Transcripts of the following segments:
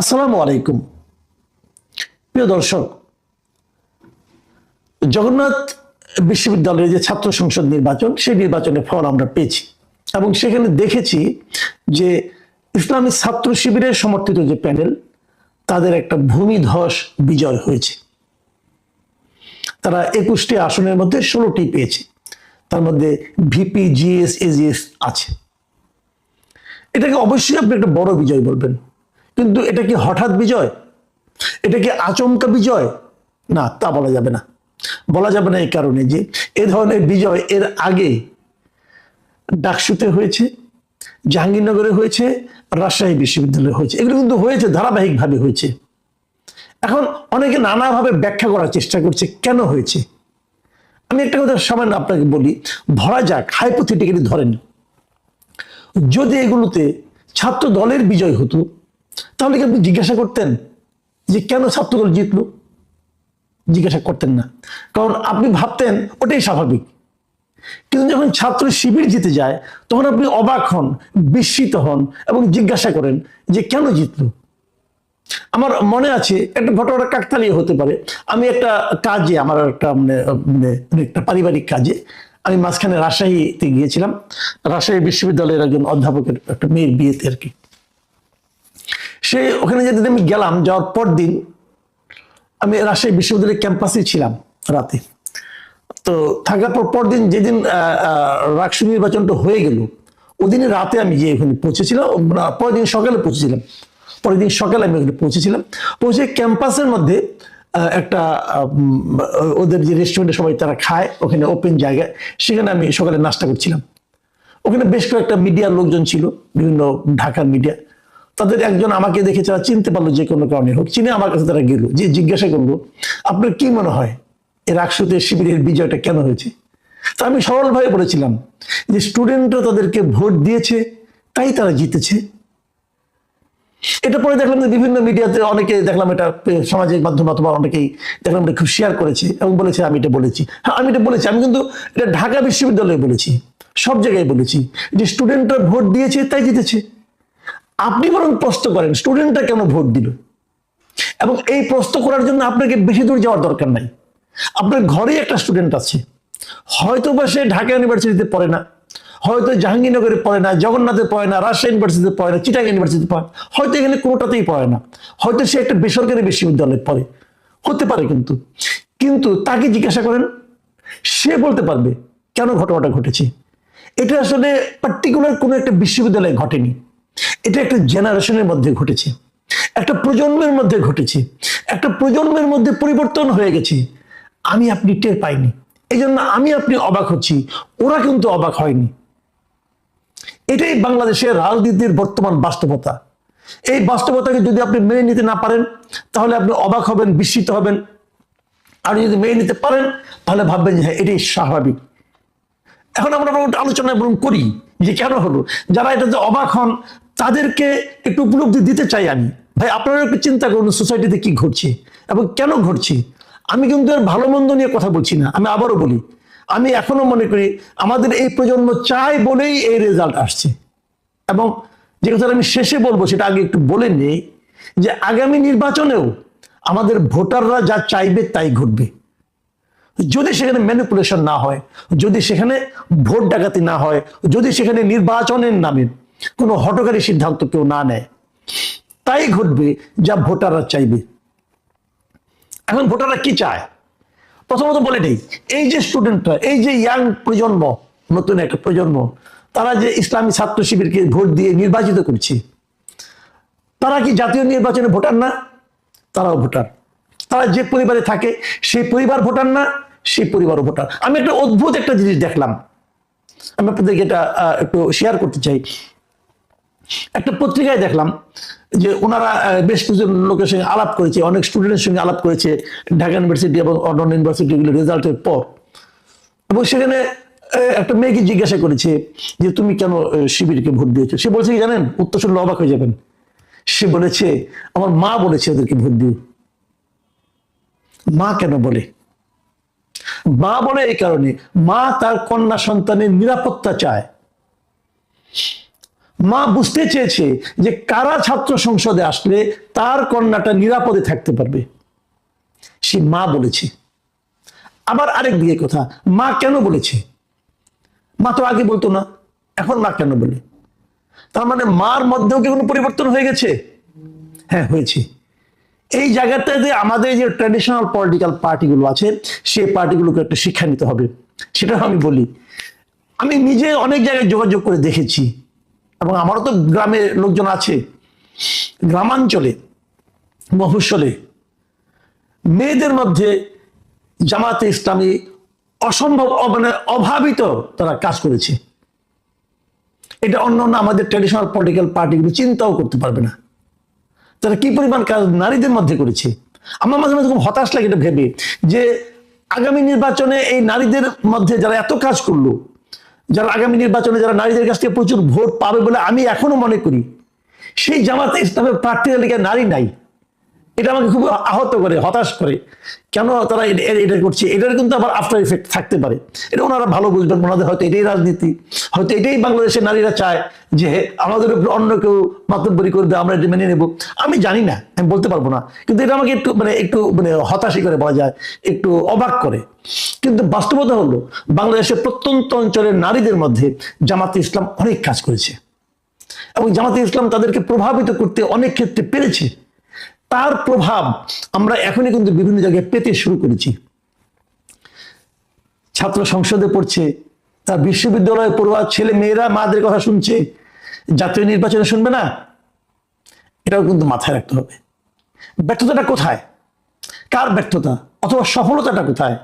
আসসালামু আলাইকুম প্রিয় দর্শক, জগন্নাথ বিশ্ববিদ্যালয়ের যে ছাত্র সংসদ নির্বাচন, সেই নির্বাচনের ফল আমরা পেয়েছি এবং সেখানে দেখেছি যে ইসলামী ছাত্র শিবিরের সমর্থিত যে প্যানেল, তাদের একটা ভূমিধস বিজয় হয়েছে। তারা 21টি আসনের মধ্যে 16টি পেয়েছে, তার মধ্যে ভিপি, জিএস, এজিএস আছে। এটাকে অবশ্যই আপনি একটা বড় বিজয় বলবেন, কিন্তু এটা কি হঠাৎ বিজয়? এটা কি আচমকা বিজয়? না, তা বলা যাবে না। বলা যাবে না এই কারণে যে এ ধরনের বিজয় এর আগে ডাকসুতে হয়েছে, জাহাঙ্গীরনগরে হয়েছে, রাজশাহী বিশ্ববিদ্যালয়ে হয়েছে। এগুলো কিন্তু হয়েছে, ধারাবাহিকভাবে হয়েছে। এখন অনেকে নানাভাবে ব্যাখ্যা করার চেষ্টা করছে কেন হয়েছে। আমি একটা কথা সামান্য আপনাকে বলি, ধরা যাক, হাইপোথেটিক্যালি ধরেন, যদি এগুলোতে ছাত্র দলের বিজয় হতো, তাহলে কি আপনি জিজ্ঞাসা করতেন যে কেন ছাত্রদল জিতলো? জিজ্ঞাসা করতেন না, কারণ আপনি ভাবতেন ওটাই স্বাভাবিক। কিন্তু যখন ছাত্র শিবির জিতে যায়, তখন আপনি অবাক হন, বিস্মিত হন এবং জিজ্ঞাসা করেন যে কেন জিতলো। আমার মনে আছে, একটা ঘটনা কাকতালীয় হতে পারে। আমি একটা কাজে, আমার একটা একটা পারিবারিক কাজে আমি মাঝখানে রাজশাহীতে গিয়েছিলাম। রাজশাহী বিশ্ববিদ্যালয়ের একজন অধ্যাপকের একটা মেয়ের বিয়েতে আর কি। সে ওখানে যেদিন আমি গেলাম, যাওয়ার পর দিন আমি রাজশাহী বিশ্ববিদ্যালয়ের ক্যাম্পাসে ছিলাম রাতে। তো থাকার পর পরদিন যেদিন রাকসু নির্বাচনটা হয়ে গেল, ওদিনে রাতে আমি যে এখানে পৌঁছেছিলাম, পরের দিন সকালে পৌঁছেছিলাম। পরের দিন সকালে আমি ওখানে পৌঁছেছিলাম। পৌঁছে ক্যাম্পাসের মধ্যে একটা ওদের যে রেস্টুরেন্টে সবাই তারা খায়, ওখানে ওপেন জায়গায়, সেখানে আমি সকালে নাস্তা করছিলাম। ওখানে বেশ কয়েকটা মিডিয়ার লোকজন ছিল, বিভিন্ন ঢাকার মিডিয়া। তাদের একজন আমাকে দেখে তারা চিনতে পারলো, যে কোনো কারণে হোক চিনে আমার কাছে তারা গেল, যে জিজ্ঞাসা করলো, আপনার কি মনে হয় এর রাকসুতে শিবিরের বিজয়টা কেন হয়েছে? তা আমি সরলভাবে বলেছিলাম যে স্টুডেন্টরা তাদেরকে ভোট দিয়েছে, তাই তারা জিতেছে। এটা পরে দেখলাম যে বিভিন্ন মিডিয়াতে অনেকে দেখলাম, এটা সামাজিক মাধ্যম অথবা অনেকেই দেখলাম এটা খুব শেয়ার করেছে এবং বলেছে আমি এটা বলেছি। হ্যাঁ, আমি এটা বলেছি। আমি কিন্তু এটা ঢাকা বিশ্ববিদ্যালয়ে বলেছি, সব জায়গায় বলেছি যে স্টুডেন্টরা ভোট দিয়েছে তাই জিতেছে। আপনি বরং প্রশ্ন করেন স্টুডেন্টরা কেন ভোট দিল, এবং এই প্রশ্ন করার জন্য আপনাকে বেশি দূর যাওয়ার দরকার নাই। আপনার ঘরেই একটা স্টুডেন্ট আছে, হয়তো বা সে ঢাকা ইউনিভার্সিটিতে পড়ে না, হয়তো জাহাঙ্গীরনগরে পড়ে না, জগন্নাথে পড়ে না, রাজশাহী ইউনিভার্সিটিতে পড়ে না, চিটাগাং ইউনিভার্সিটিতে পড়ে, হয়তো এখানে কোনোটাতেই পড়ে না, হয়তো সে একটা বেসরকারি বিশ্ববিদ্যালয়ে পড়ে, হতে পারে। কিন্তু কিন্তু তাকে জিজ্ঞাসা করেন, সে বলতে পারবে কেন ঘটনাটা ঘটেছে। এটা আসলে পার্টিকুলার কোনো একটা বিশ্ববিদ্যালয়ে ঘটেনি, এটা একটা জেনারেশনের মধ্যে ঘটেছে, একটা প্রজন্মের মধ্যে ঘটেছে, একটা প্রজন্মের মধ্যে পরিবর্তন হয়ে গেছে। আমি আপনি টের পাইনি, এই জন্য আমি আপনি অবাক হচ্ছি, ওরা কিন্তু অবাক হয়নি। এটাই বাংলাদেশের রাজনীতির বর্তমান বাস্তবতা। এই বাস্তবতাকে যদি আপনি মেনে নিতে না পারেন, তাহলে আপনি অবাক হবেন, বিস্মিত হবেন। আর যদি মেনে নিতে পারেন, তাহলে ভাববেন যে হ্যাঁ, এটাই স্বাভাবিক। এখন আমরা আলোচনা করি যে কেন হলো। যারা এটাতে অবাক হন, তাদেরকে একটু উপলব্ধি দিতে চাই আমি। ভাই, আপনারা একটু চিন্তা করুন সোসাইটিতে কি ঘটছে এবং কেন ঘটছে। আমি কিন্তু এর ভালো মন্দ নিয়ে কথা বলছি না। আমি আবারও বলি, আমি এখনো মনে করি আমাদের এই প্রজন্ম চায় বলেই এই রেজাল্ট আসছে। এবং যে কথা আমি শেষে বলবো, সেটা আগে একটু বলে নেই, যে আগামী নির্বাচনেও আমাদের ভোটাররা যা চাইবে তাই ঘটবে। যদি সেখানে ম্যানিপুলেশন না হয়, যদি সেখানে ভোট ডাকাতি না হয়, যদি সেখানে নির্বাচনের নামে কোনো হঠকারী সিদ্ধান্ত কেউ না নেয়, তাই ঘটবে যা ভোটাররা চাইবে। এখন ভোটাররা কি চায় প্রথমত বলে নেই। এই যে স্টুডেন্টরা, এই যে ইয়াং প্রজন্ম, নতুন একটা প্রজন্ম, তারা যে ইসলামী ছাত্র শিবিরকে ভোট দিয়ে নির্বাচিত করছে, তারা কি জাতীয় নির্বাচনে ভোটার না? তারাও ভোটার। তারা যে পরিবারে থাকে সেই পরিবার ভোটার না? সেই পরিবারও ভোটার। আমি একটা অদ্ভুত একটা জিনিস দেখলাম, আমি আপনাদেরকে এটা একটু শেয়ার করতে চাই। একটা পত্রিকায় দেখলাম যে ওনারা বেশ কিছু লোকের সঙ্গে আলাপ করেছে, অনেক স্টুডেন্টের সঙ্গে আলাপ করেছে ঢাকা ইউনিভার্সিটি এবং অন্যান্য ইউনিভার্সিটিগুলো রেজাল্টের পর। এবং সেখানে একটা মেয়েকে জিজ্ঞাসা করেছে যে তুমি কেন শিবিরকে ভোট দিয়েছো। সে বলছে কি জানেন, উত্তর শুনলে অবাক হয়ে যাবেন। সে বলেছে আমার মা বলেছে ওদেরকে ভোট দিও। মা কেন বলে? মা বলে এই কারণে, মা তার কন্যা সন্তানের নিরাপত্তা চায়। মা বুঝতে চেয়েছে যে কারা ছাত্র সংসদে আসলে তার কন্যাটা নিরাপদে থাকতে পারবে, সে মা বলেছে। আবার আরেক দিকে কথা, মা কেন বলেছে? মা তো আগে বলতো না, এখন মা কেন বলে? তার মানে মার মধ্যেও কি কোনো পরিবর্তন হয়ে গেছে? হ্যাঁ, হয়েছে। এই জায়গাটাতে আমাদের যে ট্র্যাডিশনাল পলিটিক্যাল পার্টিগুলো আছে, সেই পার্টিগুলোকে একটা শিক্ষা নিতে হবে। সেটা আমি বলি, আমি নিজে অনেক জায়গায় যোগাযোগ করে দেখেছি, এবং আমারও তো গ্রামে লোকজন আছে। গ্রামাঞ্চলে, মফস্বলে মেয়েদের মধ্যে জামাতে ইসলামী অসম্ভব, মানে অভাবিত তারা কাজ করেছে। এটা অন্য অন্য আমাদের ট্র্যাডিশনাল পলিটিক্যাল পার্টিগুলো চিন্তাও করতে পারবে না তারা কি পরিমাণ কাজ নারীদের মধ্যে করেছে। আমার মাঝে মাঝে খুব হতাশ লাগে এটা ভেবে, যে আগামী নির্বাচনে এই নারীদের মধ্যে যারা এত কাজ করলো, যারা আগামী নির্বাচনে যারা নারীদের কাছ থেকে প্রচুর ভোট পাবে বলে আমি এখনো মনে করি, সেই জামাতে ইসলামের প্রার্থী তালিকায় নারী নাই। এটা আমাকে খুব আহত করে, হতাশ করে। কেন তারা এটা করছে? এটার কিন্তু আবার আফটার ইফেক্ট থাকতে পারে। এটা ওনারা ভালো বুঝবেন, ওনাদের হয়তো এটাই রাজনীতি, হয়তো এটাই বাংলাদেশের নারীরা চায় যে আমাদের উপর অন্য কেউ মাতব্বরি করবে, আমরা এটা মেনে নেব। আমি জানি না, আমি বলতে পারবো না, কিন্তু এটা আমাকে একটু হতাশই করে বলা যায়, একটু অবাক করে। কিন্তু বাস্তবতা হলো বাংলাদেশের প্রত্যন্ত অঞ্চলের নারীদের মধ্যে জামাতে ইসলাম অনেক কাজ করেছে, এবং জামাতে ইসলাম তাদেরকে প্রভাবিত করতে অনেক ক্ষেত্রে পেরেছে। তার প্রভাব আমরা এখনই কিন্তু বিভিন্ন জায়গায় পেতে শুরু করেছি। ছাত্র সংসদে পড়ছে, তার বিশ্ববিদ্যালয়ে পড়ুয়া ছেলে মেয়েরা মাদের কথা শুনছে, জাতীয় নির্বাচনে শুনবে না? এটাও কিন্তু মাথায় রাখতে হবে। ব্যর্থতাটা কোথায়? কার ব্যর্থতা? অথবা সফলতাটা কোথায়?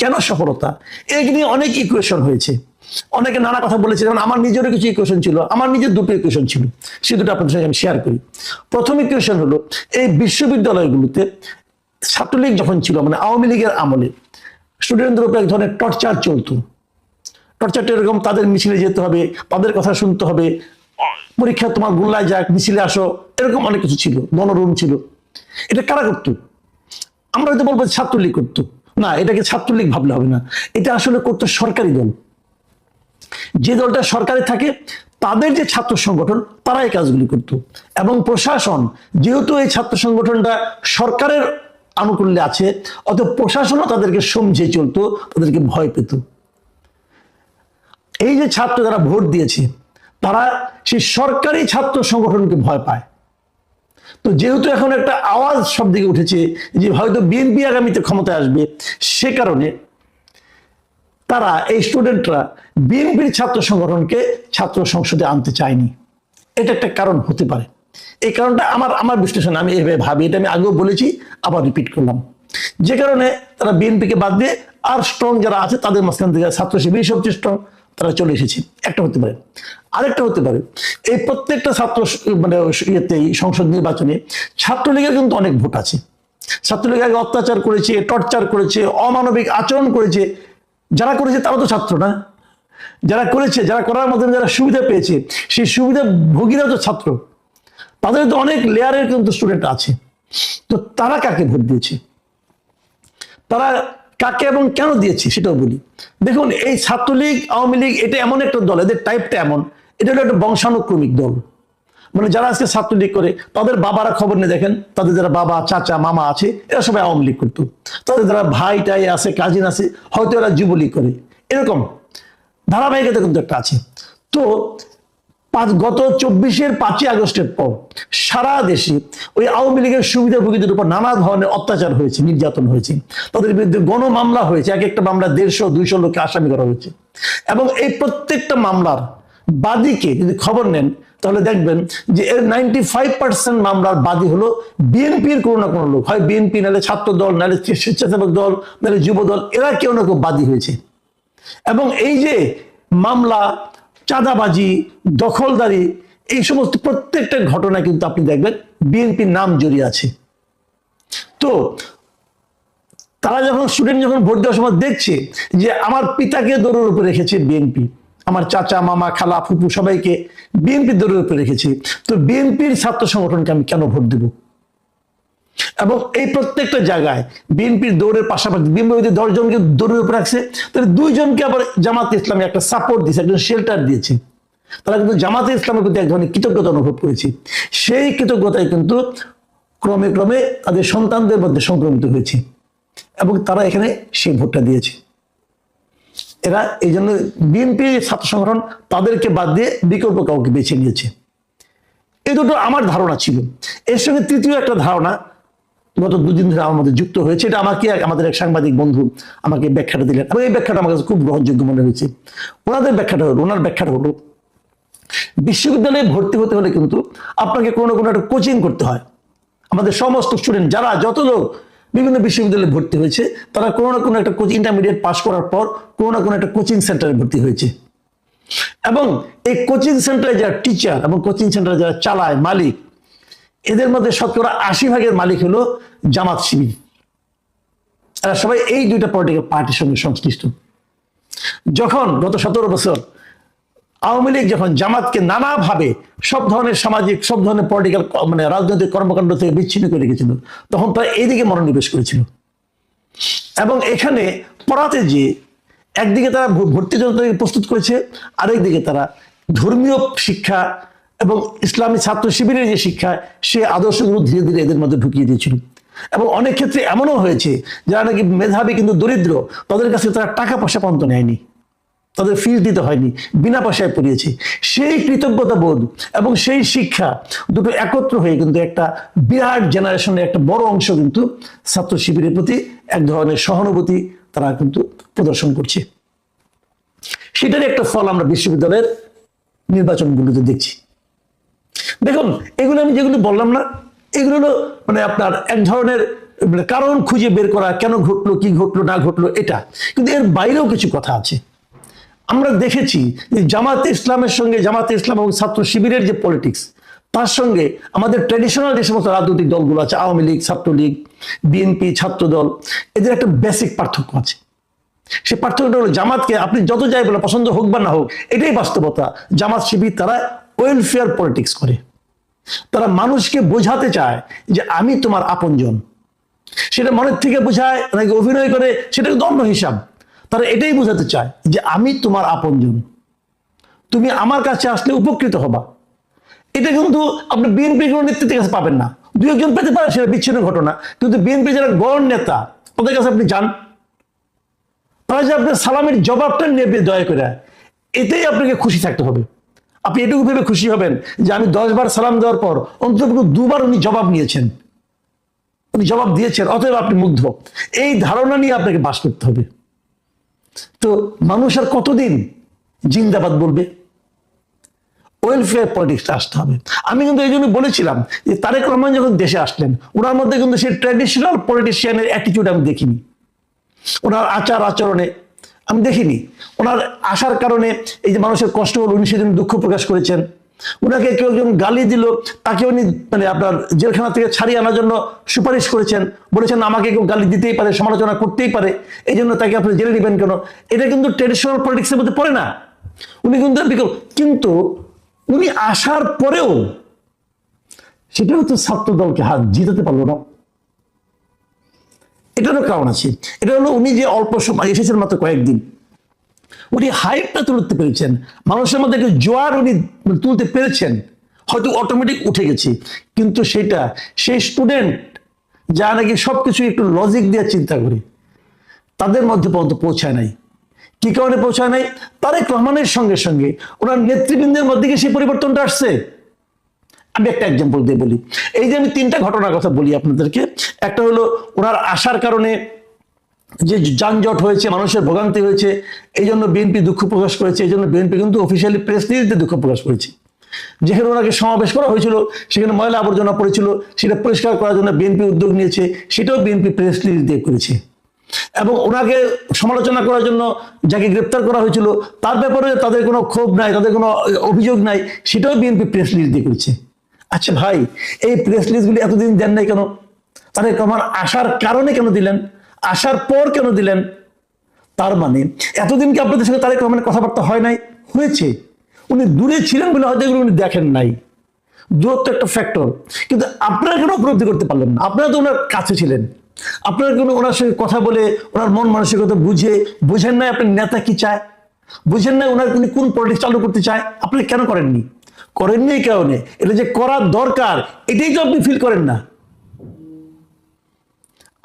কেন সফলতা? এই নিয়ে অনেক ইকুয়েশন হয়েছে, অনেকে নানা কথা বলেছে। যেমন আমার নিজেরও কিছু ইকুয়েশন ছিল, আমার নিজের দুটো ইকুয়েশন ছিল, সে দুটো আপনাদের সঙ্গে আমি শেয়ার করি। প্রথম ইকুয়েশন হলো, এই বিশ্ববিদ্যালয়গুলোতে ছাত্রলীগ যখন ছিল, মানে আওয়ামী লীগের আমলে স্টুডেন্টদের উপর এক ধরনের টর্চার চলতো। টর্চারটা এরকম, তাদের মিছিলে যেতে হবে, তাদের কথা শুনতে হবে, পরীক্ষা তোমার গোল্লায় যাক, মিছিলে আসো, এরকম অনেক কিছু ছিল, গণরুম ছিল। এটা কারা করতো? আমরা হয়তো বলবো ছাত্রলীগ করতো, না, এটাকে ছাত্রলীগ ভাবলে হবে না, এটা আসলে করতো সরকারি দল। যে দলটা সরকারে থাকে তাদের যে ছাত্র সংগঠন, তারা এই কাজগুলি করত। এবং প্রশাসন, যেহেতু এই ছাত্র সংগঠনটা সরকারের আনুকূল্যে আছে, অত প্রশাসনও তাদেরকে সমঝে চলতো, তাদেরকে ভয় পেত। এই যে ছাত্র যারা ভোট দিয়েছে, তারা সেই সরকারি ছাত্র সংগঠনকে ভয় পায়। তো যেহেতু এখন একটা আওয়াজ সব দিকে উঠেছে যে হয়তো বিএনপি আগামীতে ক্ষমতায় আসবে, সে কারণে তারা, এই স্টুডেন্টরা বিএনপির ছাত্র সংগঠনকে ছাত্র সংসদে আনতে চায়নি। এটা একটা কারণ হতে পারে। এই কারণটা আমার বিশ্লেষণ, আমি এভাবে ভাবি, এটা আমি আগেও বলেছি, আবার রিপিট করলাম। যে কারণে তারা বিএনপিকে বাদ দিয়ে আর স্ট্রং যারা আছে তাদের মাঝখান থেকে ছাত্র শিবির সবচেয়ে স্ট্রং, তারা চলে এসেছে। একটা হতে পারে। আরেকটা হতে পারে, এই প্রত্যেকটা ছাত্র সংসদ নির্বাচনে ছাত্রলীগের কিন্তু অনেক ভোট আছে। ছাত্রলীগ আগে অত্যাচার করেছে, টর্চার করেছে, অমানবিক আচরণ করেছে। যারা করেছে তারা তো ছাত্র না, যারা করেছে, যারা করার মাধ্যমে যারা সুবিধা পেয়েছে, সেই সুবিধা ভোগীরা তো ছাত্র। তাদের তো অনেক লেয়ারের কিন্তু স্টুডেন্ট আছে। তো তারা কাকে ভোট দিয়েছে, তারা কাকে এবং কেন দিয়েছে সেটাও বলি। দেখুন, এই ছাত্রলীগ, আওয়ামী লীগ, এটা এমন একটা দল, এদের টাইপটা এমন, এটা হলো একটা বংশানুক্রমিক দল। মানে যারা আজকে ছাত্রলীগ করে, তাদের বাবারা খবর নিয়ে দেখেন, তাদের যারা বাবা, চাচা, মামা আছে, এরা সবাই আওয়ামী লীগ করতো। তাদের যারা ভাই টাই আছে, কাজিন আছে, হয়তো এরা যুবলীগ করে। এরকম ধারাবাহিকতা কিন্তু একটা আছে। তো গত 24 আগস্টের পর সারা দেশে ওই আওয়ামী লীগের সুবিধাভোগীদের উপর নানা ধরনের অত্যাচার হয়েছে, নির্যাতন হয়েছে, তাদের বিরুদ্ধে গণমামলা হয়েছে। এক একটা মামলা 150-200 লোককে আসামি করা হয়েছে। এবং এই প্রত্যেকটা মামলার বাদীকে যদি খবর নেন, তাহলে দেখবেন যে এর 95% মামলার বাদী হলো বিএনপির কোনো না কোনো লোক, হয় বিএনপি, নাহলে ছাত্র দল, নাহলে স্বেচ্ছাসেবক দল, নাহলে যুব দল, এরা কেউ না কেউ বাদী হয়েছে। এবং এই যে মামলা, চাঁদাবাজি, দখলদারি, এই সমস্ত প্রত্যেকটা ঘটনা কিন্তু আপনি দেখবেন বিএনপির নাম জড়িয়ে আছে। তো তারা যখন স্টুডেন্ট যখন ভোট দেওয়ার সময় দেখছে যে আমার পিতাকে দৌড়ের উপরে রেখেছে বিএনপি, আমার চাচা, মামা, খালা, ফুপু সবাইকে বিএনপি দৌড়ের উপরে রেখেছে, তো বিএনপির ছাত্র সংগঠনকে আমি কেন ভোট দেব? এবং এই প্রত্যেকটা জায়গায় বিএনপির দৌড়ের পাশাপাশি বিএনপি 10 জনকে দৌড়ের উপরে রাখছে, তাহলে 2 জনকে আবার জামাত ইসলামী একটা সাপোর্ট দিয়েছে, একটা শেল্টার দিয়েছে। তারা কিন্তু জামাতে ইসলামের প্রতি এক ধরনের কৃতজ্ঞতা অনুভব করেছে। সেই কৃতজ্ঞতায় কিন্তু ক্রমে ক্রমে তাদের সন্তানদের মধ্যে সংক্রমিত হয়েছে এবং তারা এখানে সেই ভোটটা দিয়েছে। এরা এই জন্য বিএনপি ছাত্র সংগঠন তাদেরকে বাদ দিয়ে বিকল্প কাউকে বেছে নিয়েছে। এই দুটো আমার ধারণা ছিল। এর সঙ্গে তৃতীয় একটা ধারণা গত দুদিন ধরে আমার মধ্যে যুক্ত হয়েছে। এটা আমাকে আমাদের এক সাংবাদিক বন্ধু আমাকে ব্যাখ্যাটা দিলেন এবং এই ব্যাখ্যাটা আমার কাছে খুব গ্রহণযোগ্য মনে হয়েছে। ওনার ব্যাখ্যাটা হলো বিশ্ববিদ্যালয়ে ভর্তি হতে হলে কিন্তু আপনাকে কোনো না কোনো একটা কোচিং করতে হয়। আমাদের সমস্ত স্টুডেন্ট যারা যত লোক বিভিন্ন বিশ্ববিদ্যালয়ে ভর্তি হয়েছে তারা কোনো না কোনো একটা ইন্টারমিডিয়েট পাস করার পর কোনো না কোনো একটা কোচিং সেন্টারে ভর্তি হয়েছে এবং এই কোচিং সেন্টারে যারা টিচার এবং কোচিং সেন্টারে যারা চালায় মালিক, এদের মধ্যে 80% মালিক হলো জামাত শিবির। এরা সবাই এই দুইটা পলিটিক্যাল পার্টির সঙ্গে সংশ্লিষ্ট। যখন গত 17 বছর আওয়ামী লীগ যখন জামাতকে নানাভাবে সব ধরনের সামাজিক সব ধরনের পলিটিক্যাল রাজনৈতিক কর্মকাণ্ড থেকে বিচ্ছিন্ন করে রেখেছিল, তখন তারা এইদিকে মনোনিবেশ করেছিল এবং এখানে পড়াতে যে একদিকে তারা ভর্তি যন্ত্রকে প্রস্তুত করেছে, আরেকদিকে তারা ধর্মীয় শিক্ষা এবং ইসলামী ছাত্র শিবিরের যে শিক্ষা সে আদর্শগুলো ধীরে ধীরে এদের মধ্যে ঢুকিয়ে দিয়েছিল। এবং অনেক ক্ষেত্রে এমনও হয়েছে যারা নাকি মেধাবী কিন্তু দরিদ্র, তাদের কাছে তারা টাকা পয়সা পর্যন্ত নেয়নি, তাদের ফিস দিতে হয়নি, বিনা পয়সায় পড়িয়েছে। সেই কৃতজ্ঞতা বোধ এবং সেই শিক্ষা দুটো একত্র হয়ে কিন্তু একটা বিরাট জেনারেশনের একটা বড় অংশ কিন্তু ছাত্র শিবিরের প্রতি এক ধরনের সহানুভূতি তারা কিন্তু প্রদর্শন করছে। সেটারই একটা ফল আমরা বিশ্ববিদ্যালয়ের নির্বাচনগুলোতে দেখছি। দেখুন, এগুলো আমি যেগুলো বললাম না, এগুলো হলো আপনার এক ধরনের কারণ খুঁজে বের করা, কেন ঘটলো, কি ঘটলো না ঘটলো, এটা। কিন্তু এর বাইরেও কিছু কথা আছে। আমরা দেখেছি যে জামাতে ইসলামের সঙ্গে, জামাতে ইসলাম এবং ছাত্র শিবিরের যে পলিটিক্স, তার সঙ্গে আমাদের ট্র্যাডিশনাল যে সমস্ত রাজনৈতিক দলগুলো আছে, আওয়ামী লীগ, ছাত্রলীগ, বিএনপি, ছাত্র দল, এদের একটা বেসিক পার্থক্য আছে। সে পার্থক্যটা হলো জামাতকে আপনি যত যাই বলে পছন্দ হোক বা না হোক, এটাই বাস্তবতা। জামাত শিবির তারা ওয়েলফেয়ার পলিটিক্স করে। তারা মানুষকে বোঝাতে চায় যে আমি তোমার আপনজন। সেটা মনের থেকে বোঝায় নাকি অভিনয় করে সেটা কিন্তু অন্য হিসাব। তারা এটাই বোঝাতে চায় যে আমি তোমার আপনজন, তুমি আমার কাছে আসলে উপকৃত হবা। এটা কিন্তু আপনি বিএনপি কোনো নেতৃত্বের কাছে পাবেন না। দু একজন পেতে পারে, সেটা বিচ্ছিন্ন ঘটনা। কিন্তু বিএনপি যারা গড় নেতা, ওদের কাছে আপনি যান, তারা যে আপনার সালামের জবাবটা নেবে দয়া করে, এতেই আপনাকে খুশি থাকতে হবে। আপনি এটুকু ভেবে খুশি হবেন যে আমি 10 বার সালাম দেওয়ার পর অন্তত 2 বার উনি জবাব নিয়েছেন, উনি জবাব দিয়েছেন, অতএব আপনি মুগ্ধ। এই ধারণা নিয়ে আপনাকে বাস করতে হবে। তো মানুষ আর কতদিন জিন্দাবাদ বলবে? ওয়েলফেয়ার পলিটিক্সটা আসতে হবে। আমি কিন্তু এই জন্য বলেছিলাম যে তারেক রহমান যখন দেশে আসলেন, ওনার মধ্যে কিন্তু সেই ট্র্যাডিশনাল পলিটিশিয়ানের অ্যাটিটিউড আমি দেখিনি। ওনার আচার আচরণে আমি দেখিনি। ওনার আসার কারণে এই যে মানুষের কষ্ট হল, উনি সেদিন দুঃখ প্রকাশ করেছেন। ওনাকে কেউ একজন গালি দিল, তাকে উনি আপনার জেলখানা থেকে ছাড়িয়ে আনার জন্য সুপারিশ করেছেন, বলেছেন আমাকে কেউ গালি দিতেই পারে, সমালোচনা করতেই পারে, এই জন্য তাকে আপনি জেলে নেবেন কেন? এটা কিন্তু ট্র্যাডিশনাল পলিটিক্সের মধ্যে পড়ে না। উনি কিন্তু উনি আসার পরেও সেটাও তো ছাত্র দলকে হাত জিতাতে পারলো না। এটারও কারণ আছে। এটা হলো উনি যে অল্প সময় এসেছেন, মাত্র কয়েকদিন, উনি হাইপটা তুলতে পেরেছেন, মানুষের মধ্যে একটা জোয়ার উনি তুলতে পেরেছেন, হয়তো অটোমেটিক উঠে গেছে। কিন্তু সেটা সেই স্টুডেন্ট যা নাকি সবকিছু একটু লজিক দিয়ে চিন্তা করে, তাদের মধ্যে পর্যন্ত পৌঁছায় নাই। কি কারণে পৌঁছায় নাই? তারেক রহমানের সঙ্গে সঙ্গে ওনার নেতৃবৃন্দের মধ্যে কি সেই পরিবর্তনটা আসছে? আমি একটা এক্সাম্পল দিয়ে বলি। এই যে আমি 3টা ঘটনার কথা বলি আপনাদেরকে। একটা হলো ওনার আসার কারণে যে যানজট হয়েছে, মানুষের ভোগান্তি হয়েছে, এই জন্য বিএনপি দুঃখ প্রকাশ করেছে। এই জন্য বিএনপি কিন্তু অফিসিয়ালি প্রেস রিলিজে দুঃখ প্রকাশ করেছে। যেখানে ওনাকে সমাবেশ করা হয়েছিল, সেখানে ময়লা আবর্জনা পড়েছিল, সেটা পরিষ্কার করার জন্য বিএনপি উদ্যোগ নিয়েছে, সেটাও বিএনপি প্রেস রিলিজ দিয়ে করেছে। এবং ওনাকে সমালোচনা করার জন্য যাকে গ্রেপ্তার করা হয়েছিল, তার ব্যাপারে তাদের কোনো ক্ষোভ নাই, তাদের কোনো অভিযোগ নাই, সেটাও বিএনপি প্রেস রিলিজ দিয়ে করেছে। আচ্ছা ভাই, এই প্রেস রিলিজগুলি এতদিন দেন নাই কেন? তারেক রহমান আসার কারণে কেন দিলেন? আসার পর কেন দিলেন? তার মানে এতদিন কি আপনাদের সঙ্গে তারেক রহমানের কথাবার্তা হয় নাই? হয়েছে। উনি দূরে ছিলেন বলে হয়তো এগুলো উনি দেখেন নাই। দূরত্ব একটা ফ্যাক্টর। কিন্তু আপনারা কেন উপলব্ধি করতে পারলেন না? আপনারা তো ওনার কাছে ছিলেন, আপনারা কেন ওনার সঙ্গে কথা বলে ওনার মন মানসিকতা বুঝেন নাই আপনার নেতা কি চায়? বুঝেন না ওনার উনি কোন পলিটিক্স চালু করতে চায়? আপনি কেন করেননি? করেননি এই কারণে, এটা যে করার দরকার এটাই তো আপনি ফিল করেন না।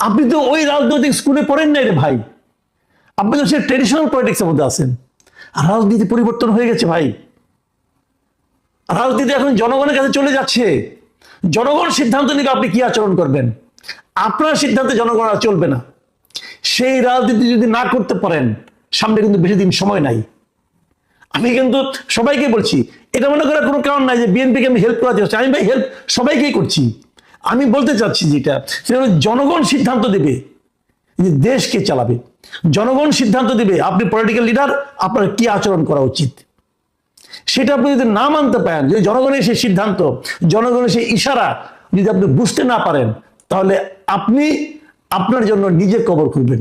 আপনি তো ওই রাজনৈতিক স্কুলে পড়েন নাই রে ভাই, আপনি তো সে ট্রেডিশনাল পলিটিক্সের মধ্যে আছেন। রাজনীতি পরিবর্তন হয়ে গেছে ভাই, রাজনীতি এখন জনগণের কাছে চলে যাচ্ছে। জনগণ সিদ্ধান্ত নিবে আপনি কি আচরণ করবেন, আপনার সিদ্ধান্তে জনগণ আর চলবে না। সেই রাজনীতি যদি না করতে পারেন, সামনে কিন্তু বেশি দিন সময় নাই। আমি কিন্তু সবাইকে বলছি, এটা মনে করার কোনো কারণ নাই যে বিএনপিকে আমি হেল্প করাতে চাচ্ছি। আমি ভাই হেল্প সবাইকেই করছি। আমি বলতে চাচ্ছি যেটা, সেটা হলো জনগণ সিদ্ধান্ত দেবে যে দেশকে চালাবে। জনগণ সিদ্ধান্ত দেবে আপনি পলিটিক্যাল লিডার আপনার কি আচরণ করা উচিত। সেটা আপনি যদি না মানতে পারেন, যে জনগণের সেই সিদ্ধান্ত, জনগণের সেই ইশারা যদি আপনি বুঝতে না পারেন, তাহলে আপনি আপনার জন্য নিজে কবর খুলবেন।